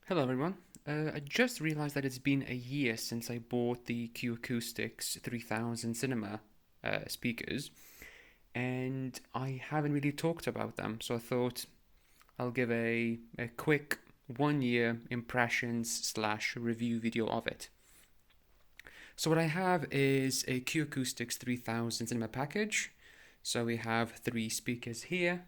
Hello everyone. I just realized that it's been a year since I bought the Q Acoustics 3000 cinema speakers, and I haven't really talked about them. So I thought I'll give a quick 1 year impressions slash review video of it. So what I have is a Q Acoustics 3000 cinema package. So we have three speakers here,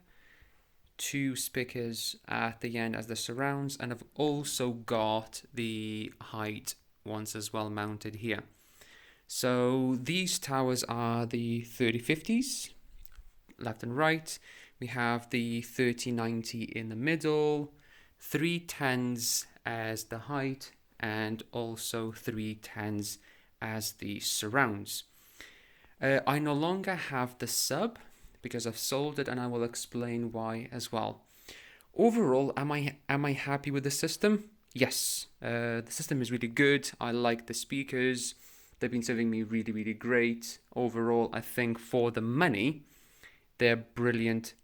two speakers at the end as the surrounds, and I've also got the height ones as well mounted here. So these towers are the 3050s, left and right. We have the 3090 in the middle, 310s as the height, and also 310s as the surrounds. I no longer have the sub because I've sold it, and I will explain why as well. Overall, am I happy with the system? Yes, the system is really good. I like the speakers. They've been serving me really great. Overall, I think for the money, they're brilliant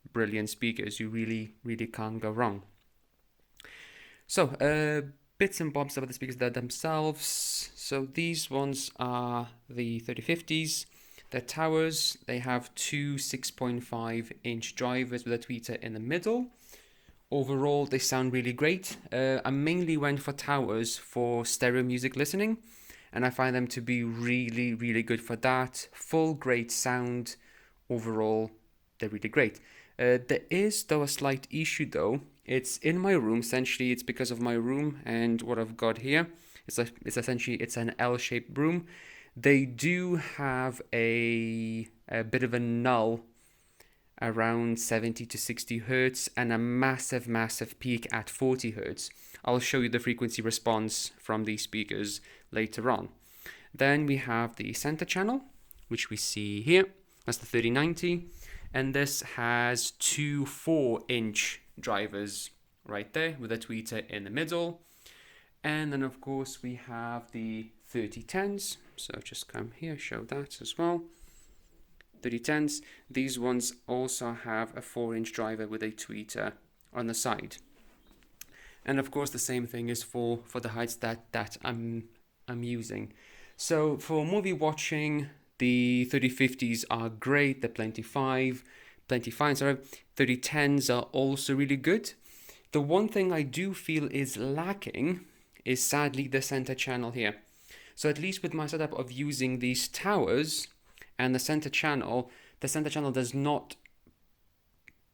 speakers. You really can't go wrong. So, bits and bobs about the speakers themselves. So these ones are the 3050s. They're towers. They have two 6.5-inch drivers with a tweeter in the middle. Overall, they sound really great. I mainly went for towers for stereo music listening, and I find them to be really good for that. Full great sound. Overall, they're really great. There is though a slight issue though. It's in my room. Essentially, it's because of my room and what I've got here. It's essentially an L-shaped room. They do have a bit of a null around 70 to 60 hertz and a massive peak at 40 hertz. I'll show you the frequency response from these speakers later on. Then we have the center channel, which we see here. That's the 3090, and this has two 4-inch drivers right there with a tweeter in the middle. And then of course we have the 3010s, so just come here, show that as well. 3010s, these ones also have a 4-inch driver with a tweeter on the side. And of course the same thing is for the heights that I'm using. So for movie watching, the 3050s are great. They're plenty fine. 3010s are also really good. The one thing I do feel is lacking is sadly the center channel here. So at least with my setup of using these towers and the center channel does not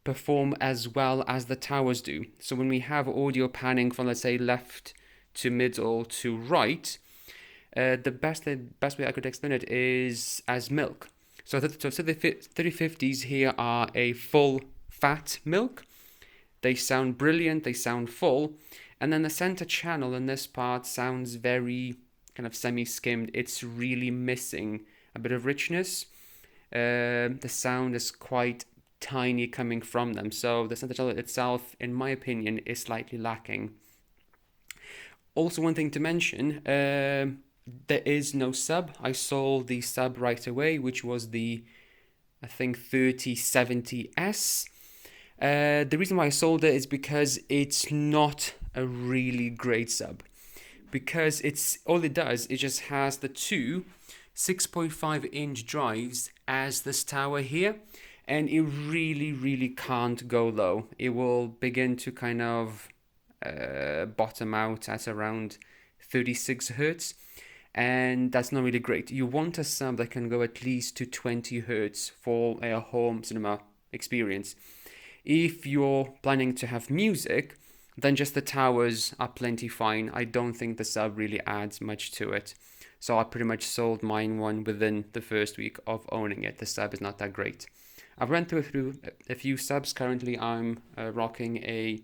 perform as well as the towers do. So when we have audio panning from, let's say, left to middle to right, the best way I could explain it is as milk. So the 3050s here are a full fat milk. They sound brilliant, they sound full, and then the center channel in this part sounds very kind of semi-skimmed. It's really missing a bit of richness. The sound is quite tiny coming from them, so the center channel itself, in my opinion, is slightly lacking. Also, one thing to mention, there is no sub. I sold the sub right away, which was the, I think, 3070S. The reason why I sold it is because it's not a really great sub. Because all it does, it just has the two 6.5-inch drives as this tower here, and it really can't go low. It will begin to kind of bottom out at around 36 hertz, and that's not really great. You want a sub that can go at least to 20 hertz for a home cinema experience. If you're planning to have music, then just the towers are plenty fine. I don't think the sub really adds much to it. So I pretty much sold mine one within the first week of owning it. The sub is not that great. I've run through a few subs. Currently I'm rocking a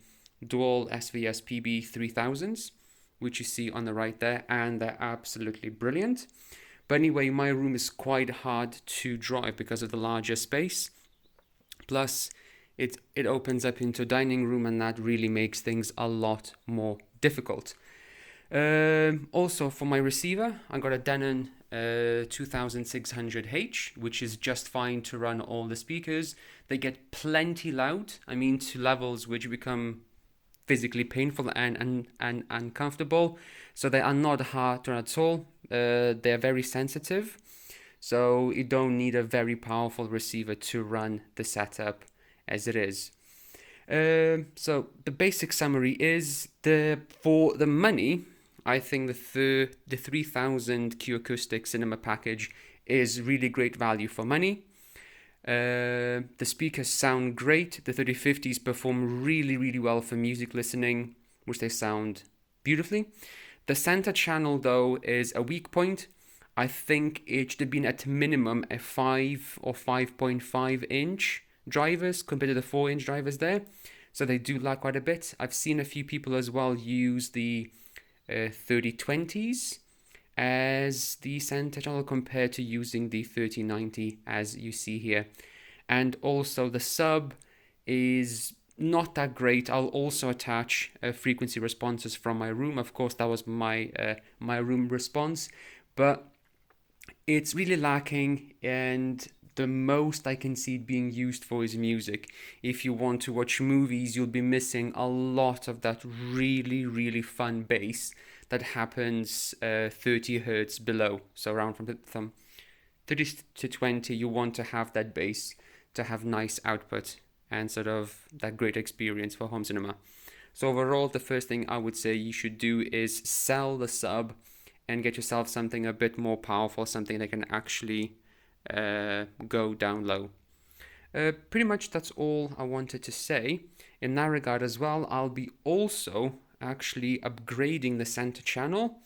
dual SVS PB 3000s, which you see on the right there, and they're absolutely brilliant. But anyway, my room is quite hard to drive because of the larger space. Plus, it opens up into a dining room, and that really makes things a lot more difficult. Also, for my receiver, I got a Denon 2600H, which is just fine to run all the speakers. They get plenty loud, I mean to levels which become physically painful and uncomfortable. So they are not hard to run at all. They're very sensitive. So you don't need a very powerful receiver to run the setup as it is. So the basic summary is for the money, I think the 3000 Q Acoustics cinema package is really great value for money. The speakers sound great. The 3050s perform really well for music listening, which they sound beautifully. The center channel though is a weak point. I think it should have been at minimum a 5 or 5.5 inch drivers compared to the 4-inch drivers there. So they do lag quite a bit. I've seen a few people as well use the 3020s as the center channel compared to using the 3090 as you see here. And also the sub is not that great. I'll also attach frequency responses from my room. Of course, that was my my room response, but it's really lacking, and the most I can see it being used for is music. If you want to watch movies, you'll be missing a lot of that really fun bass that happens 30 hertz below. So around from 30 to 20, you want to have that bass to have nice output and sort of that great experience for home cinema. So overall, the first thing I would say you should do is sell the sub and get yourself something a bit more powerful, something that can actually go down low. Pretty much that's all I wanted to say. In that regard as well, I'll be also actually upgrading the center channel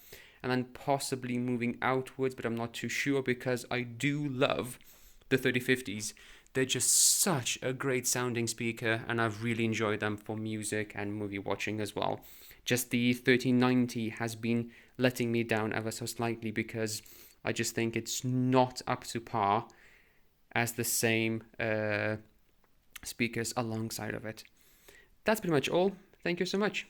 and then possibly moving outwards, but I'm not too sure because I do love the 3050s. They're just such a great sounding speaker, and I've really enjoyed them for music and movie watching as well. Just the 3090 has been letting me down ever so slightly because I just think it's not up to par as the same speakers alongside of it. That's pretty much all. Thank you so much.